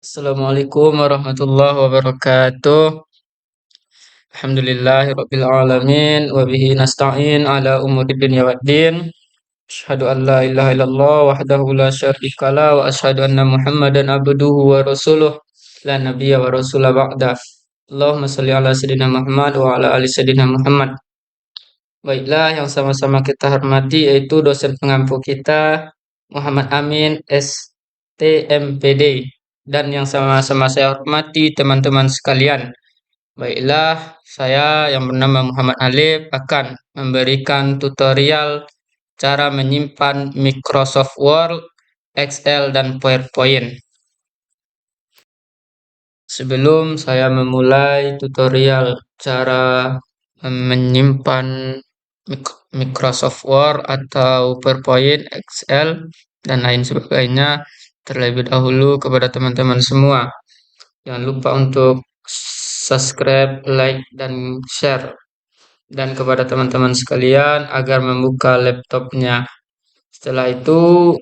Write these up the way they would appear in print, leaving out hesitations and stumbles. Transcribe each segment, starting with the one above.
Assalamualaikum warahmatullahi wabarakatuh. Alhamdulillahirabbil alamin wa bihi nasta'in ala umuri dunya waddin. Asyhadu an la ilaha illallah wahdahu la syarikalah wa asyhadu anna Muhammadan abduhu wa rasuluh la nabiyya wa rasula ba'da. Allahumma shalli ala sayyidina Muhammad wa ala ali sayyidina Muhammad. Baiklah, yang sama-sama kita hormati yaitu dosen pengampu kita Muhammad Amin STMPD, dan yang sama-sama saya hormati teman-teman sekalian. Baiklah, saya yang bernama Muhammad Alif akan memberikan tutorial cara menyimpan Microsoft Word, Excel, dan PowerPoint. Sebelum saya memulai tutorial cara menyimpan Microsoft Word atau PowerPoint, Excel, dan lain sebagainya, terlebih dahulu kepada teman-teman semua, jangan lupa untuk subscribe, like, dan share. Dan kepada teman-teman sekalian agar membuka laptopnya. Setelah itu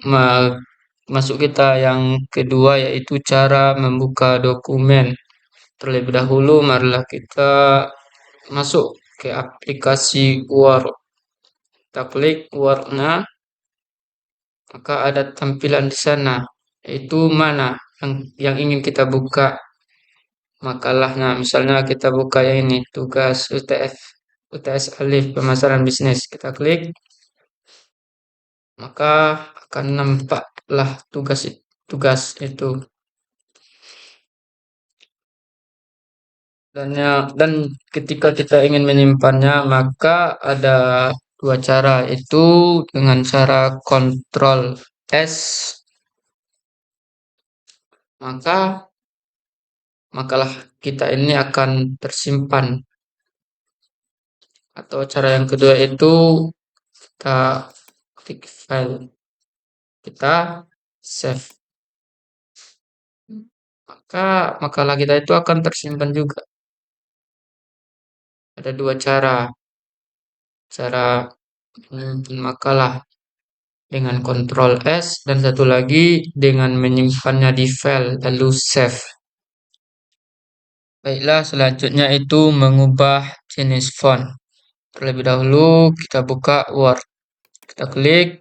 masuk kita yang kedua, yaitu cara membuka dokumen. Terlebih dahulu marilah kita masuk ke aplikasi Word. Kita klik Word-nya, maka ada tampilan di sana, yaitu mana yang ingin kita buka makalahnya. Misalnya kita buka yang ini, tugas UTS Alif pemasaran bisnis. Kita klik, maka akan nampaklah tugas itu. Dan ketika kita ingin menyimpannya, maka ada dua cara, itu dengan cara Ctrl S, makalah kita ini akan tersimpan. Atau cara yang kedua itu kita klik file, kita save, maka makalah kita itu akan tersimpan juga. Ada dua cara menyimpan makalah, dengan Ctrl S, dan satu lagi dengan menyimpannya di file lalu save. Baiklah, selanjutnya itu mengubah jenis font. Terlebih dahulu kita buka Word, kita klik,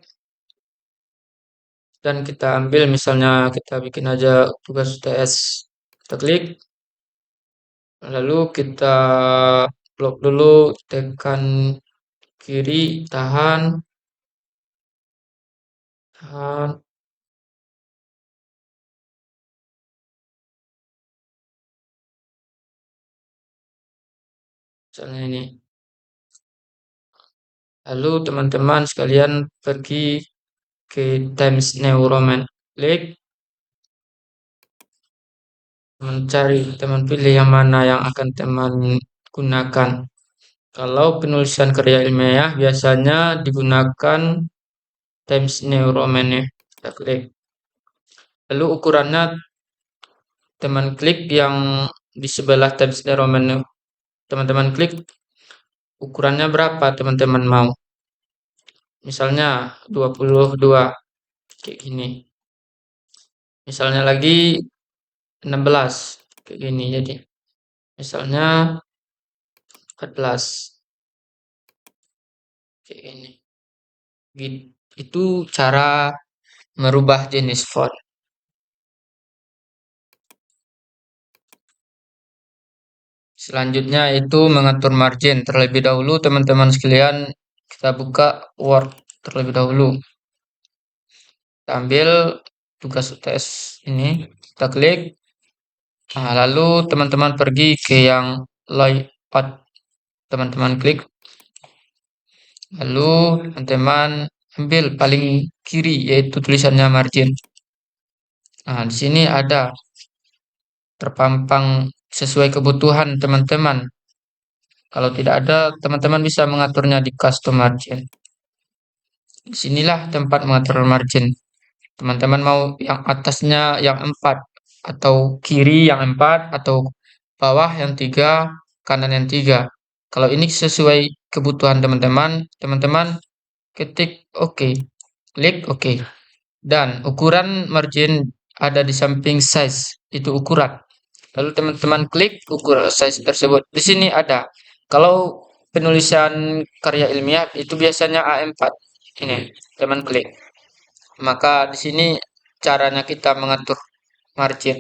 dan kita ambil, misalnya kita bikin aja tugas UTS. Kita klik, lalu kita blok dulu, tekan kiri, tahan, misalnya ini. Lalu teman-teman sekalian pergi ke Times New Roman, klik, teman pilih yang mana yang akan teman gunakan. Kalau penulisan karya ilmiah biasanya digunakan Times New Roman ya. Kita klik. Lalu ukurannya teman klik yang di sebelah Times New Roman. Teman-teman klik ukurannya berapa teman-teman mau. Misalnya 22 kayak gini. Misalnya lagi 16 kayak gini, jadi misalnya 14 kayak gini. Itu cara merubah jenis font. Selanjutnya itu mengatur margin. Terlebih dahulu teman-teman sekalian, kita buka Word terlebih dahulu. Kita ambil tugas UTS ini, kita klik. Nah, lalu teman-teman pergi ke yang layout. Teman-teman klik. Lalu teman-teman ambil paling kiri, yaitu tulisannya margin. Nah, di sini ada terpampang sesuai kebutuhan teman-teman. Kalau tidak ada, teman-teman bisa mengaturnya di custom margin. Disinilah tempat mengatur margin. Teman-teman mau yang atasnya yang 4, atau kiri yang 4, atau bawah yang 3, kanan yang 3. Kalau ini sesuai kebutuhan teman-teman, teman-teman ketik OK, klik OK. Dan ukuran margin ada di samping size, itu ukuran. Lalu teman-teman klik ukuran size tersebut. Di sini ada. Kalau penulisan karya ilmiah itu biasanya A4. Ini, teman klik. Maka di sini caranya kita mengatur margin.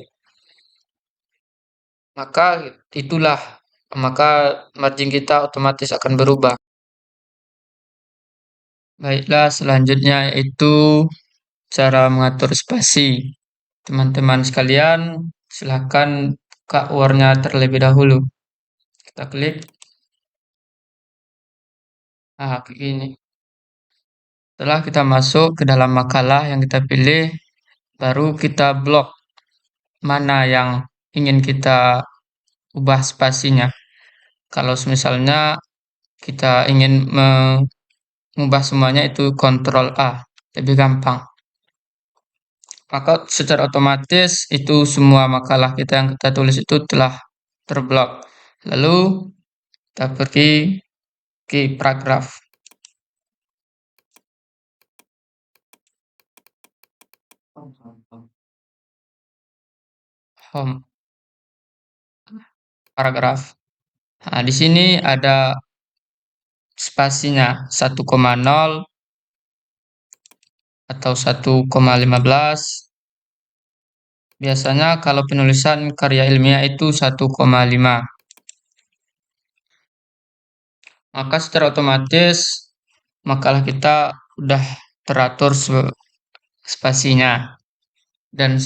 Maka itulah, maka margin kita otomatis akan berubah. Baiklah, selanjutnya itu cara mengatur spasi. Teman-teman sekalian, silahkan buka Word-nya terlebih dahulu. Kita klik. Nah, begini. Setelah kita masuk ke dalam makalah yang kita pilih, baru kita blok mana yang ingin kita ubah spasinya. Kalau misalnya kita ingin mengubah semuanya itu Ctrl A, lebih gampang. Maka secara otomatis itu semua makalah kita yang kita tulis itu telah terblok. Lalu kita pergi ke paragraf. Home, paragraf. Nah, di sini ada spasinya 1,0 atau 1,15. Biasanya kalau penulisan karya ilmiah itu 1,5. Maka secara otomatis makalah kita udah teratur spasinya. Dan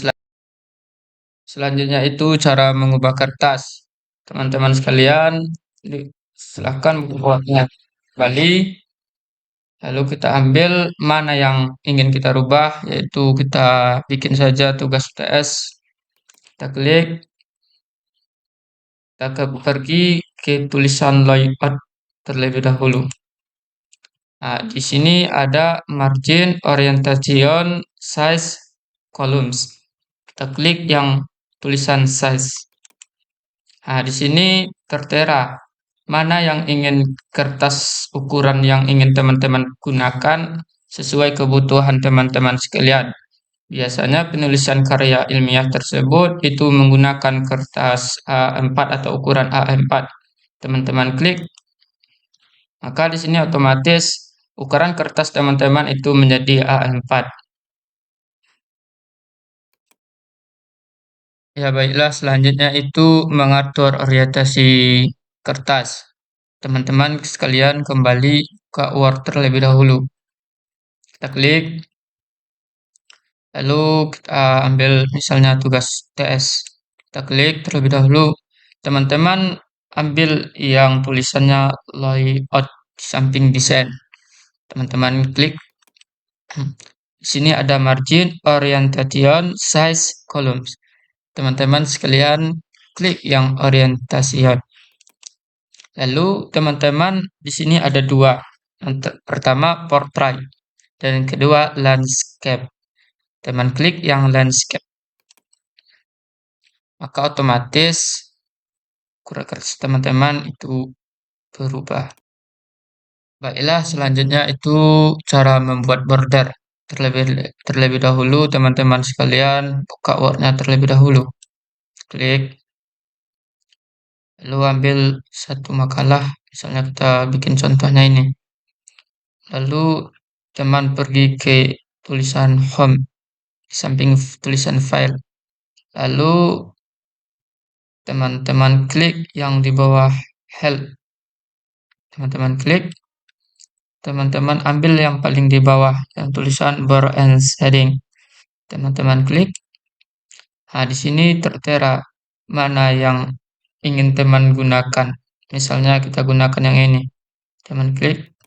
selanjutnya itu cara mengubah kertas. Teman-teman sekalian, silahkan buatnya kembali. Lalu kita ambil mana yang ingin kita rubah, yaitu kita bikin saja tugas UTS. Kita klik, kita pergi ke tulisan layout terlebih dahulu. Nah, di sini ada margin, orientation, size, columns. Kita klik yang tulisan size. Nah, di sini tertera mana yang ingin kertas ukuran yang ingin teman-teman gunakan sesuai kebutuhan teman-teman sekalian. Biasanya penulisan karya ilmiah tersebut itu menggunakan kertas A4 atau ukuran A4. Teman-teman klik, maka di sini otomatis ukuran kertas teman-teman itu menjadi A4. Ya baiklah, selanjutnya itu mengatur orientasi kertas. Teman-teman sekalian kembali ke Word terlebih dahulu. Kita klik, lalu kita ambil misalnya tugas TS. Kita klik terlebih dahulu. Teman-teman ambil yang tulisannya layout samping desain. Teman-teman klik. Di sini ada margin, orientation, size, columns. Teman-teman sekalian klik yang orientation. Lalu teman-teman di sini ada dua. Yang pertama portrait dan yang kedua landscape. Teman klik yang landscape. Maka otomatis kertas teman-teman itu berubah. Baiklah, selanjutnya itu cara membuat border. Terlebih dahulu teman-teman sekalian buka Word-nya terlebih dahulu. Klik, lalu ambil satu makalah, misalnya kita bikin contohnya ini. Lalu teman pergi ke tulisan home di samping tulisan file. Lalu teman-teman klik yang di bawah help. Teman-teman klik, teman-teman ambil yang paling di bawah yang tulisan borrow and heading. Teman-teman klik. Nah, di sini tertera mana yang ingin teman gunakan. Misalnya kita gunakan yang ini. Teman klik,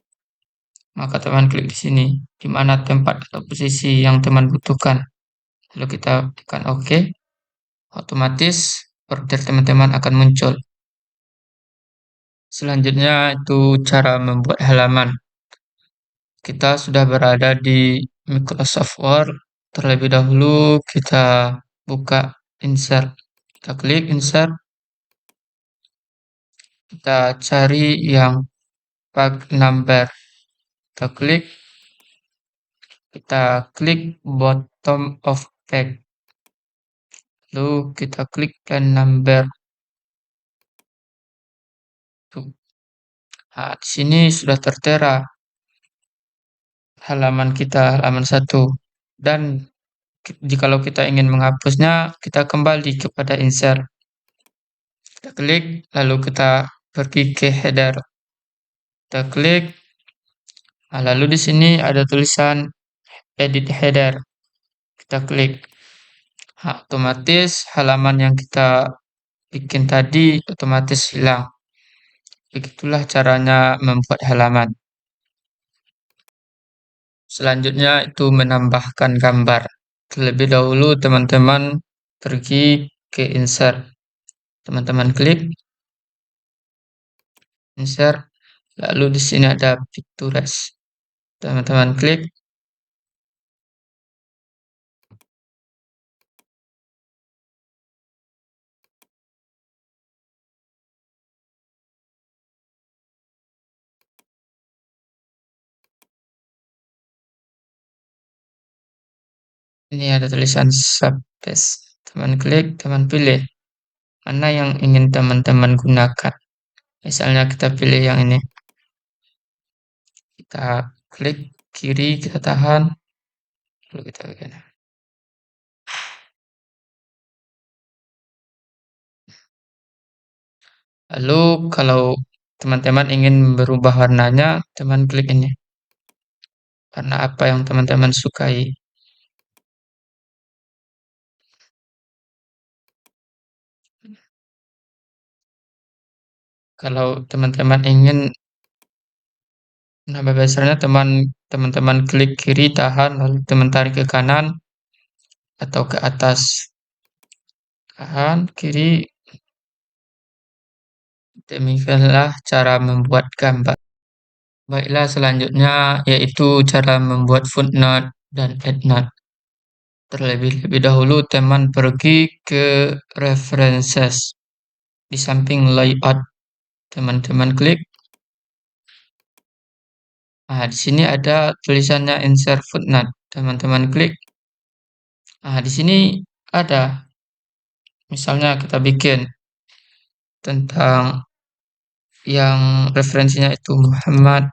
maka teman klik di sini, di mana tempat atau posisi yang teman butuhkan. Lalu kita tekan OK, otomatis border teman-teman akan muncul. Selanjutnya itu cara membuat halaman. Kita sudah berada di Microsoft Word. Terlebih dahulu kita buka insert. Kita klik insert. Kita cari yang page number. Kita klik bottom of page. Lalu kita klik plan number. Tuh. Nah, di sini sudah tertera halaman kita, halaman satu. Dan jikalau kita ingin menghapusnya, kita kembali kepada insert. Kita klik, lalu kita pergi ke header. Kita klik, nah, lalu di sini ada tulisan edit header. Kita klik. Nah, otomatis halaman yang kita bikin tadi otomatis hilang. Begitulah caranya membuat halaman. Selanjutnya itu menambahkan gambar. Terlebih dahulu teman-teman pergi ke insert. Teman-teman klik insert, lalu di sini ada pictures. Teman-teman klik, ini ada tulisan subbase. Teman klik, teman pilih mana yang ingin teman-teman gunakan. Misalnya kita pilih yang ini. Kita klik kiri, kita tahan, lalu kita bikin. Lalu kalau teman-teman ingin berubah warnanya, teman klik ini. Warna apa yang teman-teman sukai. Kalau teman-teman ingin nambah besarnya, teman-teman klik kiri, tahan, lalu teman tarik ke kanan atau ke atas. Tahan, kiri. Demikianlah cara membuat gambar. Baiklah, selanjutnya yaitu cara membuat footnote dan endnote. Terlebih dahulu teman pergi ke references. Di samping layout, teman-teman klik. Nah, di sini ada tulisannya insert footnote. Teman-teman klik. Nah, di sini ada. Misalnya kita bikin tentang yang referensinya itu Muhammad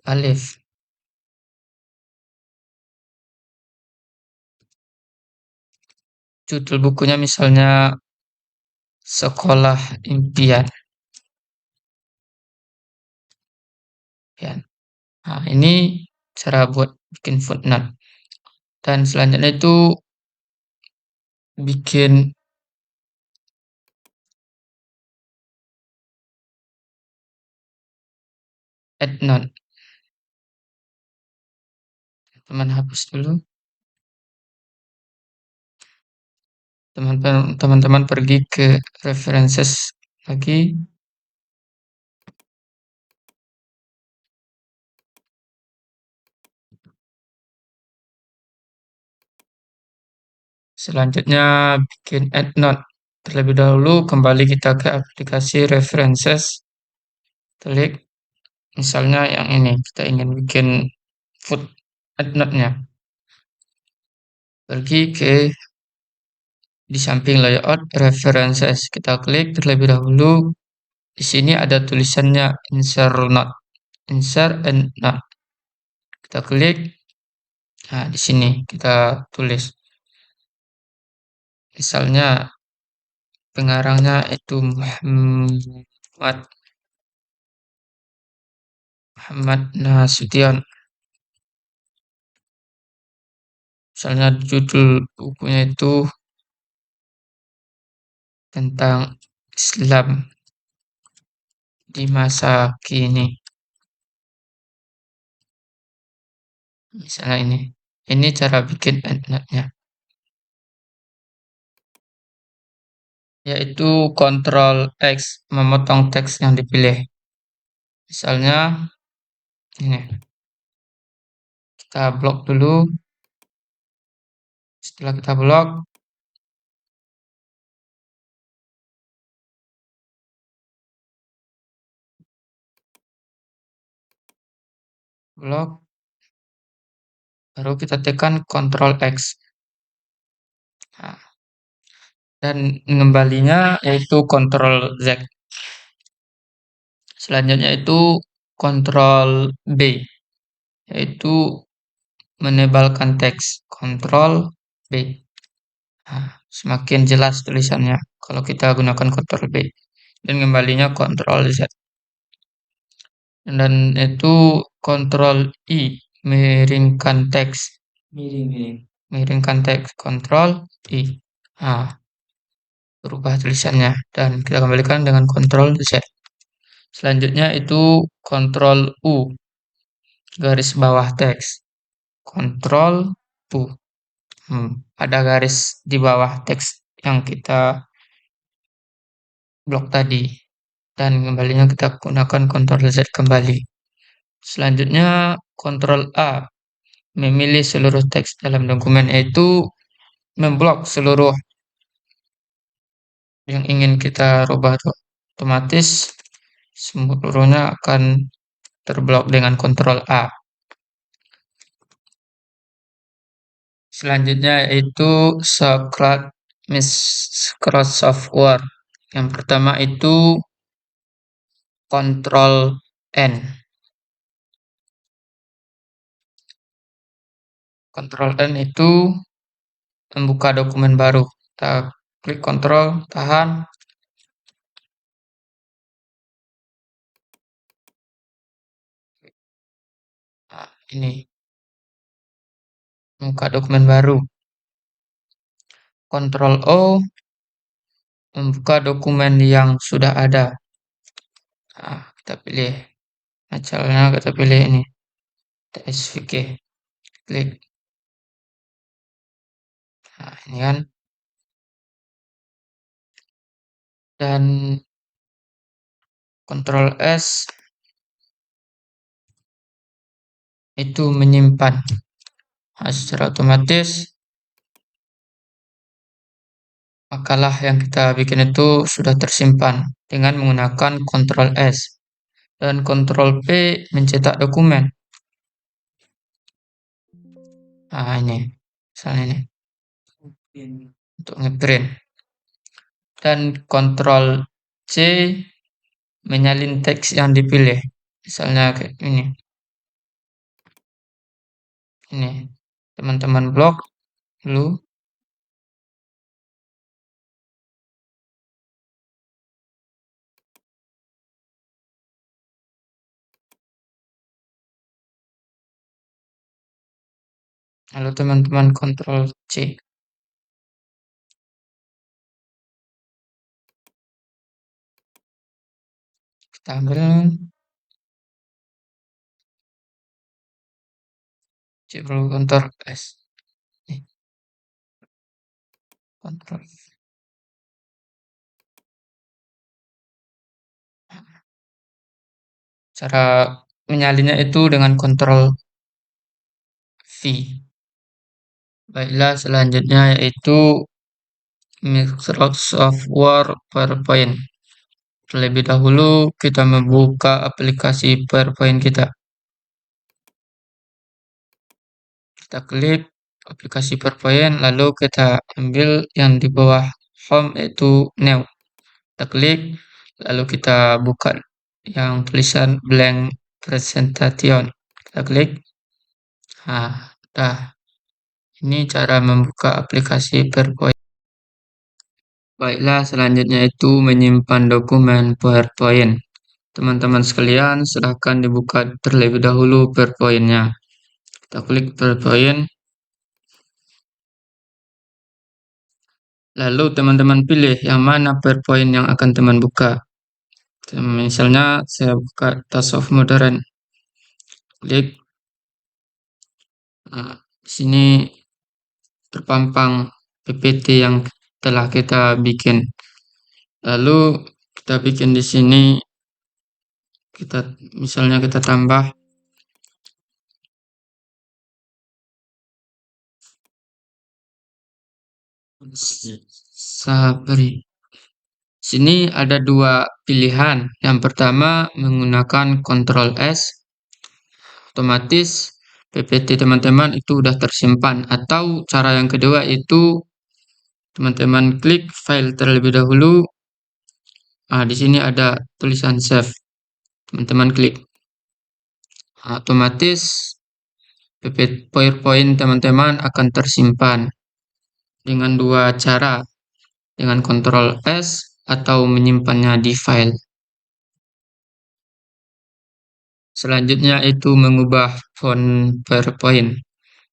Alif. Judul bukunya misalnya Sekolah Impian. Ya. Nah, ini cara buat bikin footnote. Dan selanjutnya itu bikin endnote. Teman hapus dulu. Teman-teman pergi ke references lagi. Selanjutnya bikin endnote. Terlebih dahulu kembali kita ke aplikasi references. Klik misalnya yang ini. Kita ingin bikin endnote-nya. Pergi ke di samping layout references. Kita klik terlebih dahulu. Di sini ada tulisannya insert note. Insert and note. Kita klik. Nah, di sini kita tulis. Misalnya pengarangnya itu Muhammad Nasution. Misalnya judul bukunya itu tentang Islam di masa kini. Misalnya ini. Ini cara bikin endnote-nya. Yaitu Ctrl X, memotong teks yang dipilih. Misalnya ini. Kita blok dulu. Setelah kita blok, baru kita tekan Ctrl X. Nah, dan kembalinya yaitu Ctrl Z. Selanjutnya itu Ctrl B, yaitu menebalkan teks. Ctrl B. Nah, semakin jelas tulisannya kalau kita gunakan Ctrl B. Dan kembalinya Ctrl Z. Dan itu Ctrl I, miringkan teks. Miringkan teks. Ctrl I. Nah, berubah tulisannya. Dan kita kembalikan dengan Ctrl Z. Selanjutnya itu Ctrl U, garis bawah teks. Ctrl U. Ada garis di bawah teks yang kita blok tadi. Dan kembalinya kita gunakan Ctrl Z kembali. Selanjutnya Ctrl A, memilih seluruh teks dalam dokumen, yaitu memblok seluruh yang ingin kita rubah. Otomatis seluruhnya akan terblok dengan Ctrl A. Selanjutnya yaitu Microsoft Word. Yang pertama itu Ctrl N. Ctrl N itu membuka dokumen baru. Kita klik Ctrl, tahan. Nah, ini membuka dokumen baru. Ctrl O, membuka dokumen yang sudah ada. Nah, kita pilih macamnya, kita pilih ini TSVG, klik. Nah, ini kan. Dan Ctrl S itu menyimpan. Nah, secara otomatis makalah yang kita bikin itu sudah tersimpan dengan menggunakan Ctrl S. Dan Ctrl P mencetak dokumen. Nah, ini misalnya ini untuk ngeprint. Dan Ctrl C menyalin teks yang dipilih. Misalnya kayak ini. Ini teman-teman blok dulu. Lalu teman-teman Ctrl C. Kita ambil C perlu Ctrl S. Nih. Ctrl. Cara menyalinnya itu dengan Ctrl V. Baiklah, selanjutnya yaitu Microsoft Word PowerPoint. Terlebih dahulu kita membuka aplikasi PowerPoint kita. Kita klik aplikasi PowerPoint, lalu kita ambil yang di bawah home yaitu New. Kita klik, lalu kita buka yang tulisan blank presentation. Kita klik. Nah, dah. Ini cara membuka aplikasi PowerPoint. Baiklah, selanjutnya itu menyimpan dokumen PowerPoint. Teman-teman sekalian, silahkan dibuka terlebih dahulu PowerPoint-nya. Kita klik PowerPoint. Lalu teman-teman pilih yang mana PowerPoint yang akan teman buka. Misalnya saya buka Task of Modern. Klik. Nah, di sini terpampang PPT yang telah kita bikin. Lalu kita bikin di sini, misalnya kita tambah Sabri. Sini ada dua pilihan. Yang pertama menggunakan Ctrl S, otomatis PPT teman-teman itu udah tersimpan. Atau cara yang kedua itu teman-teman klik file terlebih dahulu. Di sini ada tulisan save. Teman-teman klik. Otomatis PowerPoint teman-teman akan tersimpan dengan dua cara, dengan Ctrl S atau menyimpannya di file. Selanjutnya itu mengubah font PowerPoint.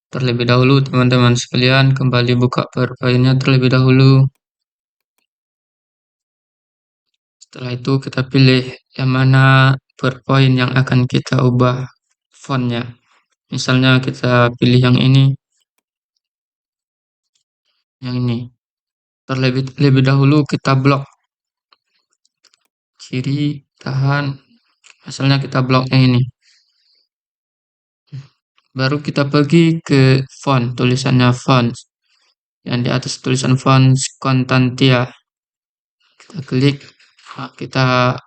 Terlebih dahulu teman-teman sekalian kembali buka PowerPoint-nya terlebih dahulu. Setelah itu kita pilih yang mana PowerPoint yang akan kita ubah fontnya. Misalnya kita pilih yang ini. Yang ini. Terlebih dahulu kita blok kiri, tahan. Misalnya kita blok yang ini. Baru kita pergi ke font, tulisannya font. Yang di atas tulisan font Constantia. Kita klik, kita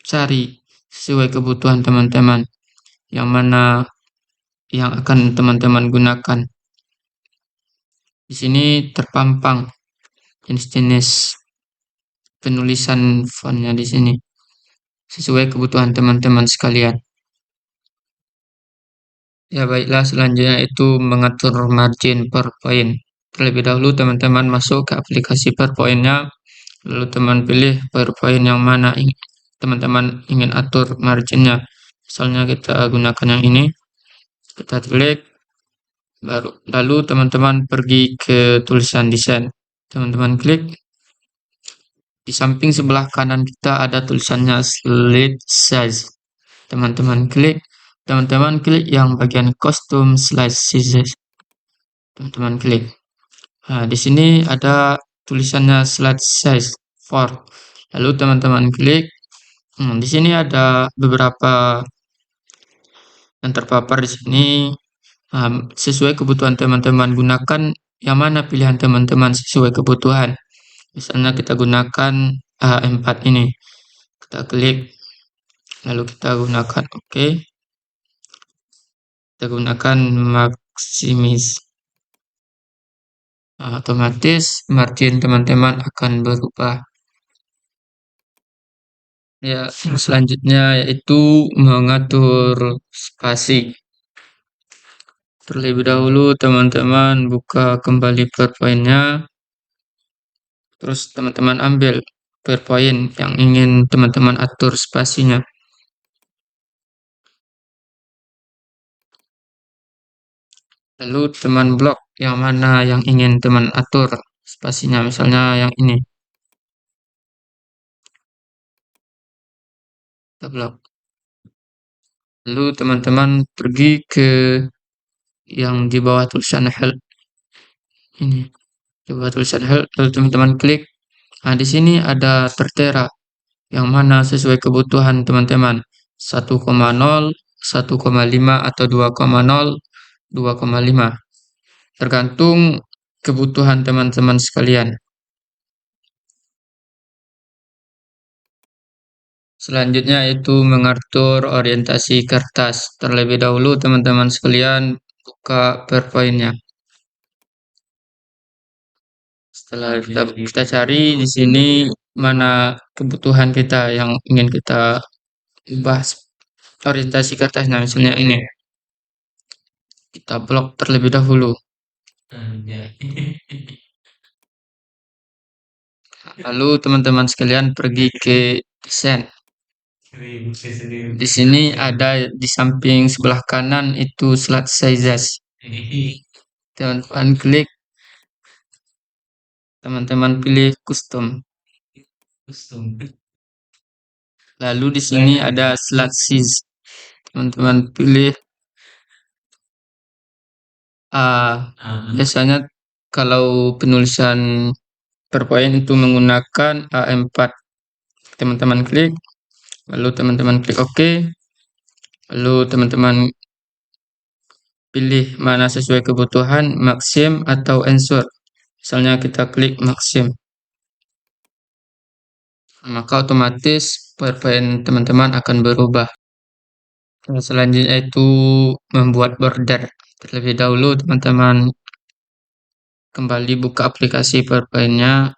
cari sesuai kebutuhan teman-teman. Yang mana yang akan teman-teman gunakan. Di sini terpampang jenis-jenis penulisan fontnya di sini. Sesuai kebutuhan teman-teman sekalian. Ya baiklah, selanjutnya itu mengatur margin PowerPoint. Terlebih dahulu teman-teman masuk ke aplikasi PowerPoint-nya, lalu teman pilih PowerPoint yang mana teman-teman ingin atur marginnya. Misalnya kita gunakan yang ini, kita klik, lalu teman-teman pergi ke tulisan desain. Teman-teman klik, di samping sebelah kanan kita ada tulisannya slide size. Teman-teman klik yang bagian custom slide sizes. Teman-teman klik. Di sini ada tulisannya slide size 4. Lalu teman-teman klik. Di sini ada beberapa yang terpapar di sini. Sesuai kebutuhan teman-teman, gunakan yang mana pilihan teman-teman sesuai kebutuhan. Misalnya kita gunakan A4 ini. Kita klik. Lalu kita gunakan OK. Kita gunakan maksimis. Otomatis margin teman-teman akan berubah. Ya, selanjutnya yaitu mengatur spasi. Terlebih dahulu teman-teman buka kembali PowerPoint-nya. Terus teman-teman ambil PowerPoint yang ingin teman-teman atur spasinya. Lalu teman blok yang mana yang ingin teman atur spasinya, misalnya yang ini. Kita blok. Lalu teman-teman pergi ke yang di bawah tulisan help ini. Di bawah tulisan help, lalu teman-teman klik. Di sini ada tertera yang mana sesuai kebutuhan teman-teman. 1,0, 1,5 atau 2,0, 2,5. Tergantung kebutuhan teman-teman sekalian. Selanjutnya itu mengatur orientasi kertas. Terlebih dahulu teman-teman sekalian buka PowerPoint-nya. Setelah kita cari di sini mana kebutuhan kita yang ingin kita bahas orientasi kertasnya, misalnya ini. Kita blok terlebih dahulu. Lalu teman-teman sekalian pergi ke desain. Di sini ada di samping sebelah kanan itu slide sizes. Teman-teman klik. Teman-teman pilih custom. Lalu di sini ada slide size. Teman-teman pilih biasanya kalau penulisan PowerPoint itu menggunakan A4. Teman-teman klik, lalu teman-teman klik OK. Lalu teman-teman pilih mana sesuai kebutuhan, maksim atau ensure. Misalnya kita klik maksim. Maka otomatis PowerPoint teman-teman akan berubah. Selanjutnya itu membuat border. Terlebih dahulu teman-teman kembali buka aplikasi PowerPoint-nya.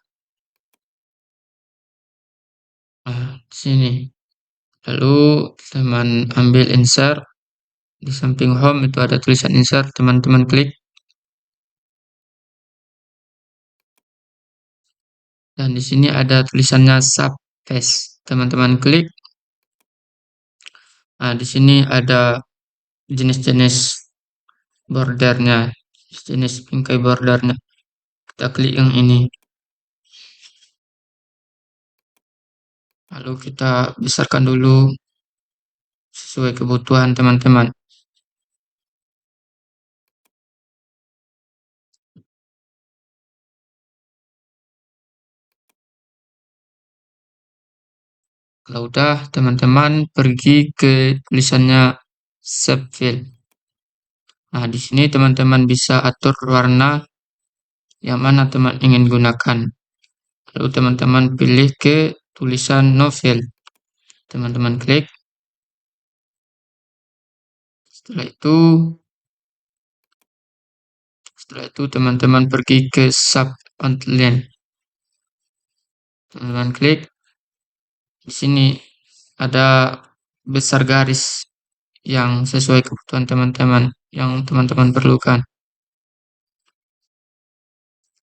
Di sini. Lalu teman ambil insert. Di samping home itu ada tulisan insert, teman-teman klik. Dan di sini ada tulisannya subpage. Teman-teman klik. Nah, di sini ada jenis-jenis bordernya, jenis bingkai bordernya. Kita klik yang ini. Lalu kita besarkan dulu sesuai kebutuhan teman-teman. Kalau udah, teman-teman pergi ke tulisannya Save Field. Nah, di sini teman-teman bisa atur warna yang mana teman ingin gunakan. Lalu teman-teman pilih ke tulisan novel. Teman-teman klik. Setelah itu teman-teman pergi ke sub outline. Teman-teman klik. Di sini ada besar garis yang sesuai kebutuhan teman-teman, yang teman-teman perlukan.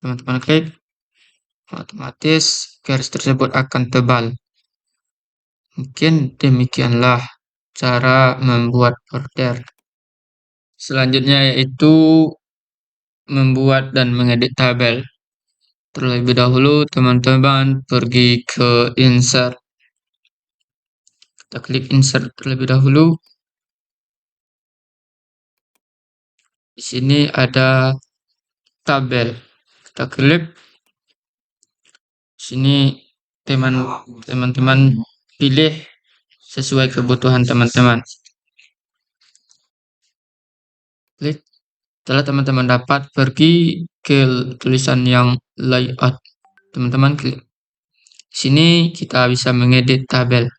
Teman-teman klik, otomatis garis tersebut akan tebal. Mungkin demikianlah cara membuat border. Selanjutnya yaitu membuat dan mengedit tabel. Terlebih dahulu teman-teman pergi ke insert. Kita klik insert terlebih dahulu. Di sini ada tabel. Kita klik. Di sini teman-teman pilih sesuai kebutuhan teman-teman. Klik. Setelah teman-teman dapat, pergi ke tulisan yang layout. Teman-teman klik. Di sini kita bisa mengedit tabel.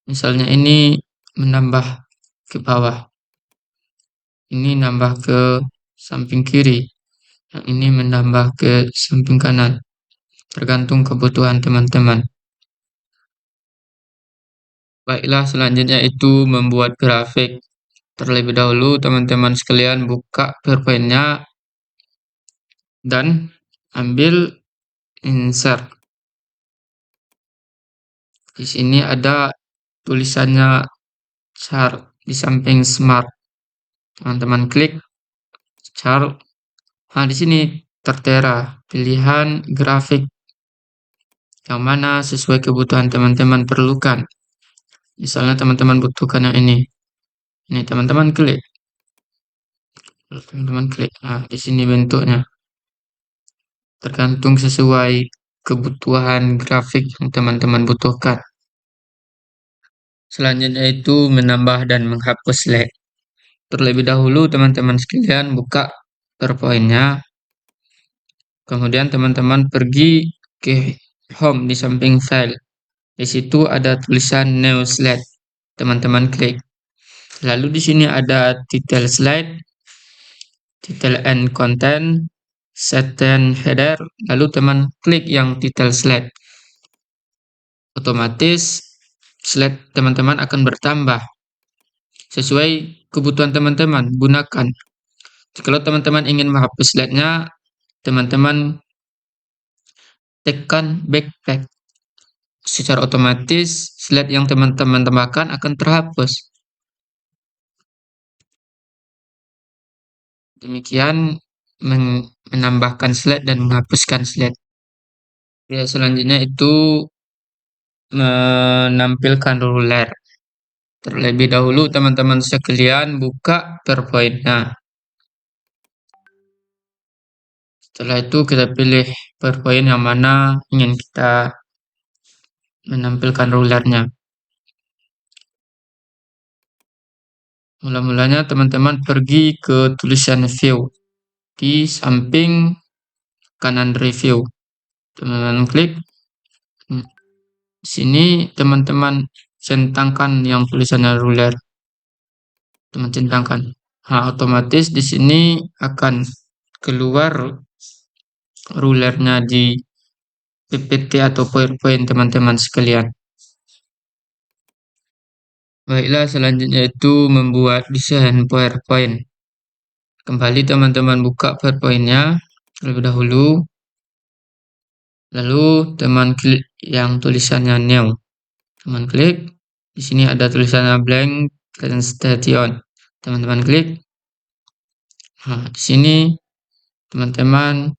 Misalnya ini menambah ke bawah. Ini nambah ke samping kiri. Yang ini menambah ke samping kanan. Tergantung kebutuhan teman-teman. Baiklah, selanjutnya itu membuat grafik. Terlebih dahulu teman-teman sekalian buka PowerPoint-nya dan ambil insert. Di sini ada tulisannya chart di samping smart. Teman-teman klik chart. Nah, di sini tertera pilihan grafik yang mana sesuai kebutuhan teman-teman perlukan. Misalnya teman-teman butuhkan yang ini. Ini teman-teman klik. Teman-teman klik. Nah, di sini bentuknya. Tergantung sesuai kebutuhan grafik yang teman-teman butuhkan. Selanjutnya itu menambah dan menghapus slide. Terlebih dahulu teman-teman sekalian buka PowerPoint-nya. Kemudian teman-teman pergi ke home di samping file. Di situ ada tulisan new slide. Teman-teman klik. Lalu di sini ada title slide, title and content, set and header. Lalu teman klik yang title slide. Otomatis slide teman-teman akan bertambah sesuai kebutuhan teman-teman. Gunakan. Kalau teman-teman ingin menghapus slide-nya, teman-teman tekan backpack. Secara otomatis slide yang teman-teman tambahkan akan terhapus. Demikian menambahkan slide dan menghapuskan slide. Ya, selanjutnya itu menampilkan ruler. Terlebih dahulu teman-teman sekalian buka PowerPoint-nya. Setelah itu kita pilih PowerPoint yang mana ingin kita menampilkan rulernya. Mula-mulanya teman-teman pergi ke tulisan view di samping kanan review. Teman-teman klik. Di sini teman-teman centangkan yang tulisannya ruler. teman centangkan. Nah, otomatis di sini akan keluar rulernya di PPT atau PowerPoint teman-teman sekalian. Baiklah, selanjutnya itu membuat desain PowerPoint. Kembali teman-teman buka PowerPoint-nya terlebih dahulu, lalu teman klik yang tulisannya new. Teman klik, di sini ada tulisannya blank presentation. Teman-teman klik. Nah, di sini teman-teman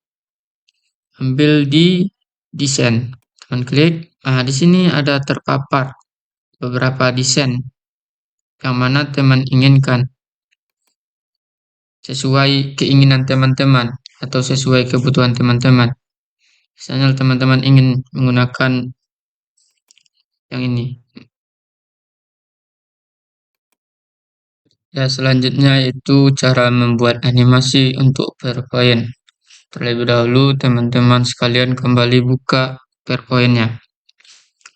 ambil di desain. Teman klik. Nah, di sini ada terpapar beberapa desain yang mana teman inginkan sesuai keinginan teman-teman atau sesuai kebutuhan teman-teman. Misalnya teman-teman ingin menggunakan yang ini. Ya, selanjutnya itu cara membuat animasi untuk PowerPoint. Terlebih dahulu teman-teman sekalian kembali buka PowerPoint-nya.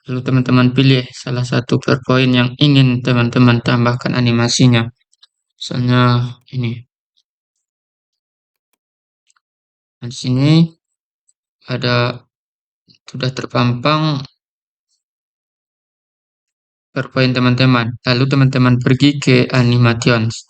Lalu teman-teman pilih salah satu PowerPoint yang ingin teman-teman tambahkan animasinya. Misalnya ini. Nah, di sini ada sudah terpampang PowerPoint teman-teman. Lalu teman-teman pergi ke animations.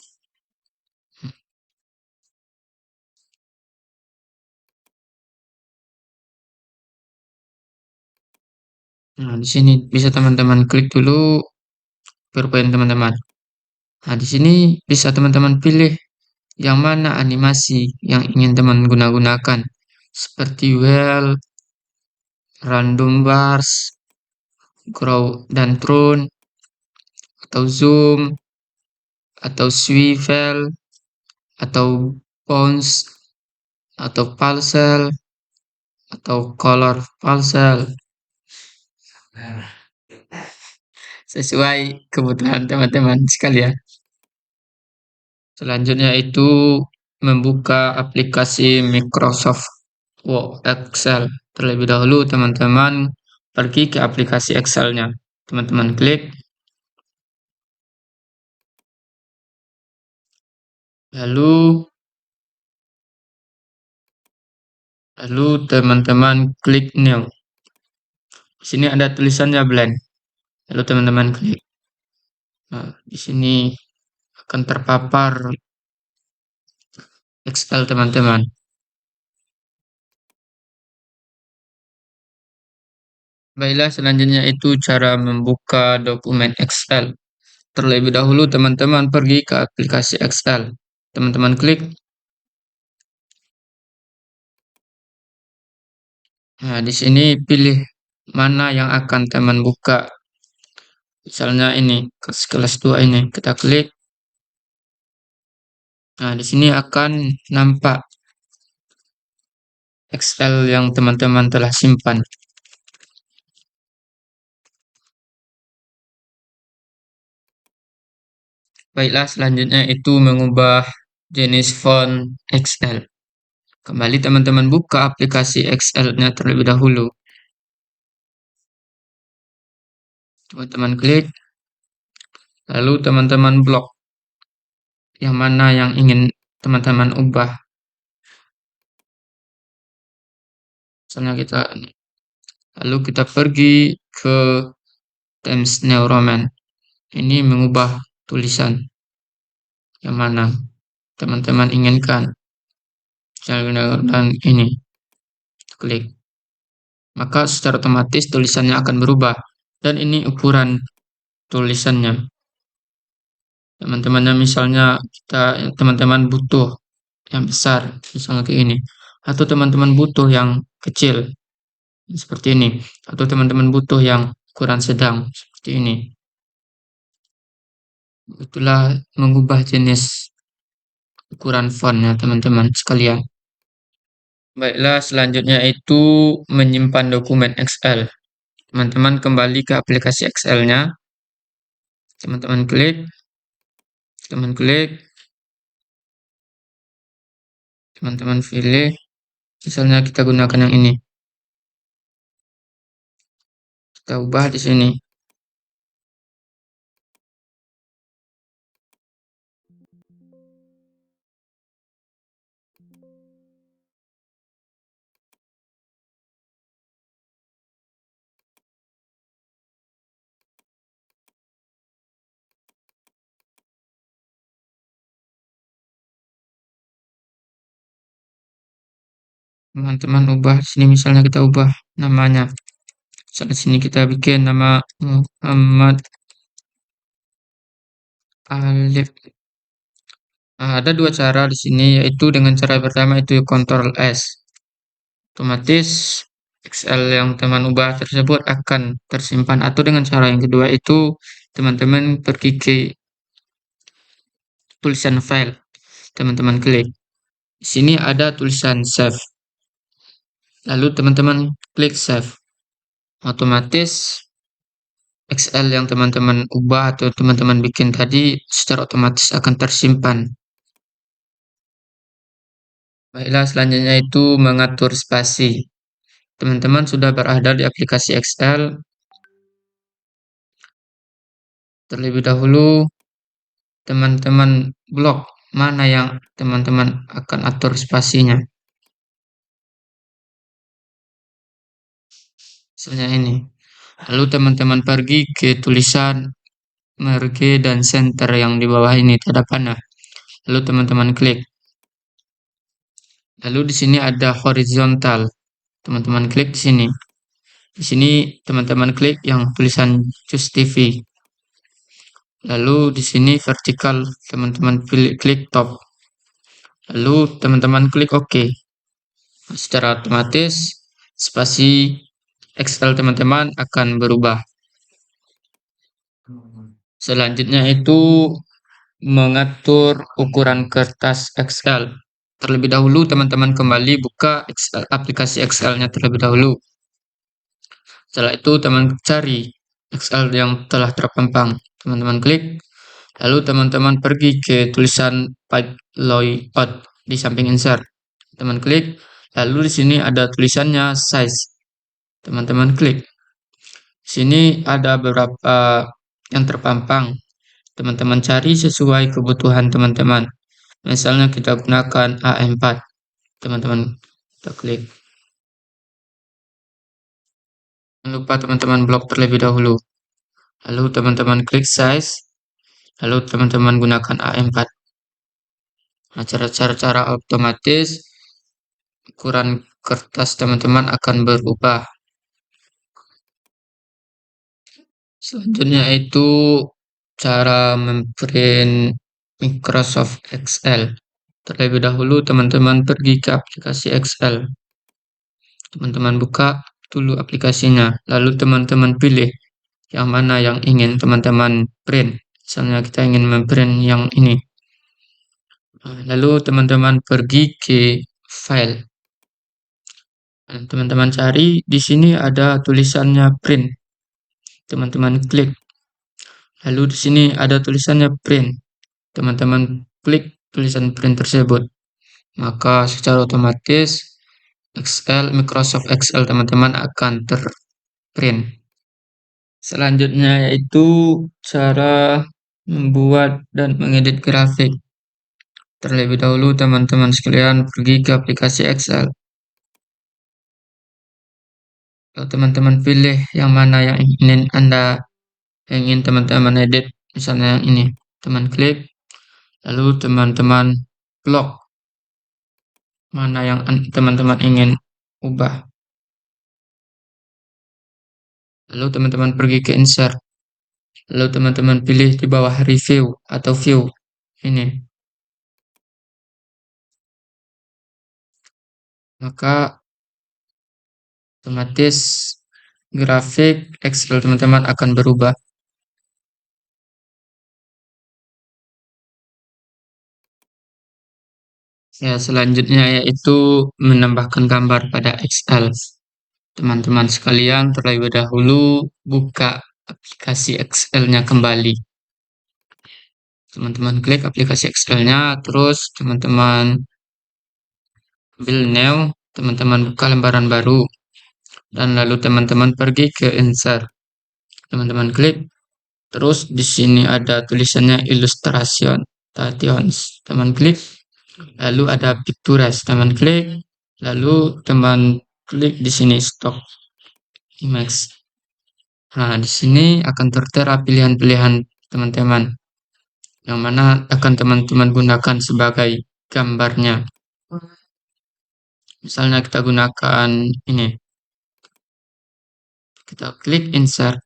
Nah, di sini bisa teman-teman klik dulu PowerPoint teman-teman. Nah, di sini bisa teman-teman pilih yang mana animasi yang ingin teman gunakan. Seperti well, random bars, grow dan throne, atau zoom, atau swivel, atau bounce, atau pulsel, atau color pulsel. Sesuai kebutuhan teman-teman sekalian. Selanjutnya itu membuka aplikasi Microsoft Word Excel. Terlebih dahulu teman-teman pergi ke aplikasi Excel-nya. Teman-teman klik, lalu teman-teman klik new. Di sini ada tulisannya blank. Lalu teman-teman klik. Nah, di sini akan terpapar Excel teman-teman. Baiklah, selanjutnya itu cara membuka dokumen Excel. Terlebih dahulu teman-teman pergi ke aplikasi Excel. Teman-teman klik. Nah, di sini pilih mana yang akan teman buka. Misalnya ini, kelas 2 ini. Kita klik. Nah, di sini akan nampak Excel yang teman-teman telah simpan. Baiklah, selanjutnya itu mengubah jenis font Excel. Kembali teman-teman buka aplikasi Excel-nya terlebih dahulu. Teman-teman klik, lalu teman-teman blok yang mana yang ingin teman-teman ubah. Misalnya lalu kita pergi ke Times New Roman. Ini mengubah tulisan yang mana teman-teman inginkan. Dan ini klik, maka secara otomatis tulisannya akan berubah. Dan ini ukuran tulisannya. Teman-temannya misalnya teman-teman butuh yang besar, misalnya kayak ini, atau teman-teman butuh yang kecil seperti ini, atau teman-teman butuh yang ukuran sedang seperti ini. Itulah mengubah jenis ukuran fontnya teman-teman sekalian. Baiklah, selanjutnya itu menyimpan dokumen Excel. Teman-teman kembali ke aplikasi Excel-nya. Teman-teman klik, teman klik, teman-teman pilih. Misalnya kita gunakan yang ini. Kita ubah di sini. Teman-teman ubah sini, misalnya kita ubah namanya. Misalnya sini kita bikin nama Muhammad Alif. Nah, ada dua cara di sini, yaitu dengan cara pertama itu Ctrl S. Otomatis XL yang teman ubah tersebut akan tersimpan, atau dengan cara yang kedua itu teman-teman pergi ke tulisan file, teman-teman klik. Di sini ada tulisan save. Lalu teman-teman klik save. Otomatis XL yang teman-teman ubah atau teman-teman bikin tadi secara otomatis akan tersimpan. Baiklah, selanjutnya itu mengatur spasi. Teman-teman sudah berada di aplikasi Excel. Terlebih dahulu, teman-teman blok mana yang teman-teman akan atur spasinya. Misalnya ini. Lalu teman-teman pergi ke tulisan merge dan center yang di bawah ini, tanda panah. Lalu teman-teman klik. Lalu di sini ada horizontal. Teman-teman klik di sini. Di sini teman-teman klik yang tulisan Choose TV. Lalu di sini vertikal, teman-teman pilih klik top. Lalu teman-teman klik OK. Secara otomatis spasi Excel teman-teman akan berubah. Selanjutnya itu mengatur ukuran kertas Excel. Terlebih dahulu teman-teman kembali buka aplikasi Excel-nya terlebih dahulu. Setelah itu teman cari Excel yang telah terpampang. Teman-teman klik. Lalu teman-teman pergi ke tulisan Pipe Layout di samping insert. Teman klik. Lalu di sini ada tulisannya size. Teman-teman klik. Di sini ada beberapa yang terpampang. Teman-teman cari sesuai kebutuhan teman-teman. Misalnya kita gunakan A4. Teman-teman kita klik. Jangan lupa teman-teman blok terlebih dahulu. Lalu teman-teman klik size. Lalu teman-teman gunakan A4. Nah, cara otomatis ukuran kertas teman-teman akan berubah. Selanjutnya itu cara memprint Microsoft Excel. Terlebih dahulu teman-teman pergi ke aplikasi Excel. Teman-teman buka dulu aplikasinya. Lalu teman-teman pilih yang mana yang ingin teman-teman print. Misalnya kita ingin memprint yang ini. Lalu teman-teman pergi ke file. Teman-teman cari, di sini ada tulisannya print. Teman-teman klik. Lalu di sini ada tulisannya print. Teman-teman klik tulisan print tersebut. Maka secara otomatis Microsoft Excel teman-teman akan terprint. Selanjutnya yaitu cara membuat dan mengedit grafik. Terlebih dahulu teman-teman sekalian pergi ke aplikasi Excel. Teman-teman pilih yang mana yang ingin teman-teman edit, misalnya yang ini. Teman klik, lalu teman-teman blok mana yang teman-teman ingin ubah. Lalu teman-teman pergi ke insert. Lalu teman-teman pilih di bawah review atau view. Ini. Maka otomatis grafik Excel teman-teman akan berubah. Ya, selanjutnya yaitu menambahkan gambar pada Excel. Teman-teman sekalian terlebih dahulu buka aplikasi Excel-nya kembali. Teman-teman klik aplikasi Excel-nya, terus teman-teman ambil new, teman-teman buka lembaran baru, dan lalu teman-teman pergi ke insert. Teman-teman klik, terus di sini ada tulisannya illustration, teman klik, lalu ada pictures, teman klik, lalu teman klik di sini stock image. Nah, di sini akan tertera pilihan-pilihan teman-teman, yang mana akan teman-teman gunakan sebagai gambarnya. Misalnya kita gunakan ini, kita klik insert.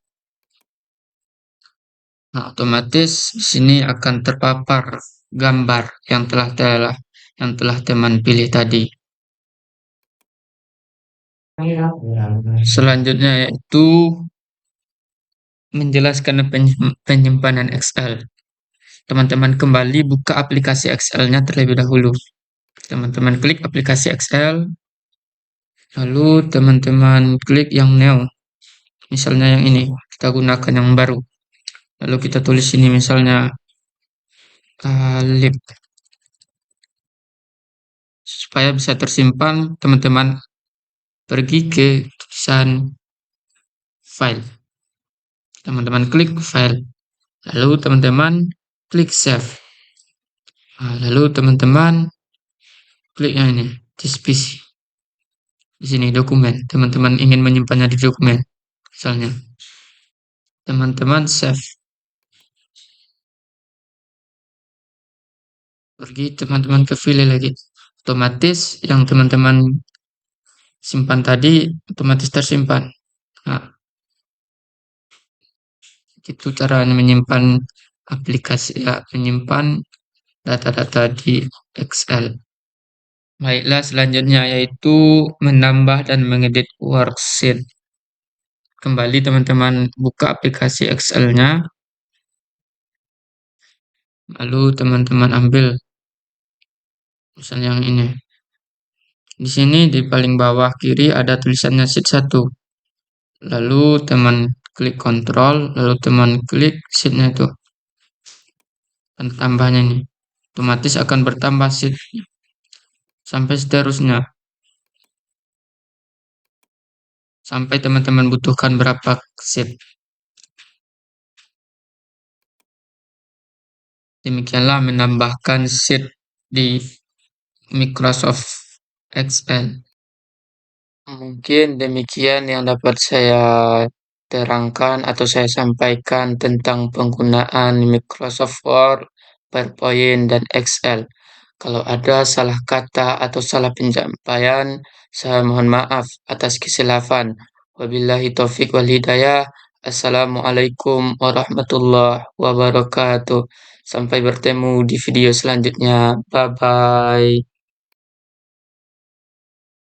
Nah, otomatis di sini akan terpapar gambar yang telah teman pilih tadi. Selanjutnya yaitu menjelaskan penyimpanan Excel. Teman-teman kembali buka aplikasi Excel-nya terlebih dahulu. Teman-teman klik aplikasi Excel, lalu teman-teman klik yang new. Misalnya yang ini, kita gunakan yang baru. Lalu kita tulis ini misalnya lip. Supaya bisa tersimpan, teman-teman pergi ke tulisan file. Teman-teman klik file. Lalu teman-teman klik save. Nah, lalu teman-teman klik yang ini, this PC. Di sini dokumen. Teman-teman ingin menyimpannya di dokumen. Misalnya, teman-teman save. Pergi teman-teman ke file lagi. Otomatis yang teman-teman simpan tadi otomatis tersimpan. Nah, itu cara menyimpan aplikasi ya, menyimpan data-data di Excel. Baiklah, selanjutnya yaitu menambah dan mengedit worksheet. Kembali teman-teman buka aplikasi Excel-nya, lalu teman-teman ambil misalnya yang ini. Di sini di paling bawah kiri ada tulisannya sheet 1. Lalu teman klik kontrol, lalu teman klik sheet-nya itu. Dan tambahnya ini. Otomatis akan bertambah sheet sampai seterusnya. Sampai teman-teman butuhkan berapa sheet. Demikianlah menambahkan sheet di Microsoft Excel. Mungkin demikian yang dapat saya terangkan atau saya sampaikan tentang penggunaan Microsoft Word, PowerPoint, dan Excel. Kalau ada salah kata atau salah penyampaian, saya mohon maaf atas kesilapan. Wabillahi taufik wal hidayah. Assalamualaikum warahmatullahi wabarakatuh. Sampai bertemu di video selanjutnya. Bye bye.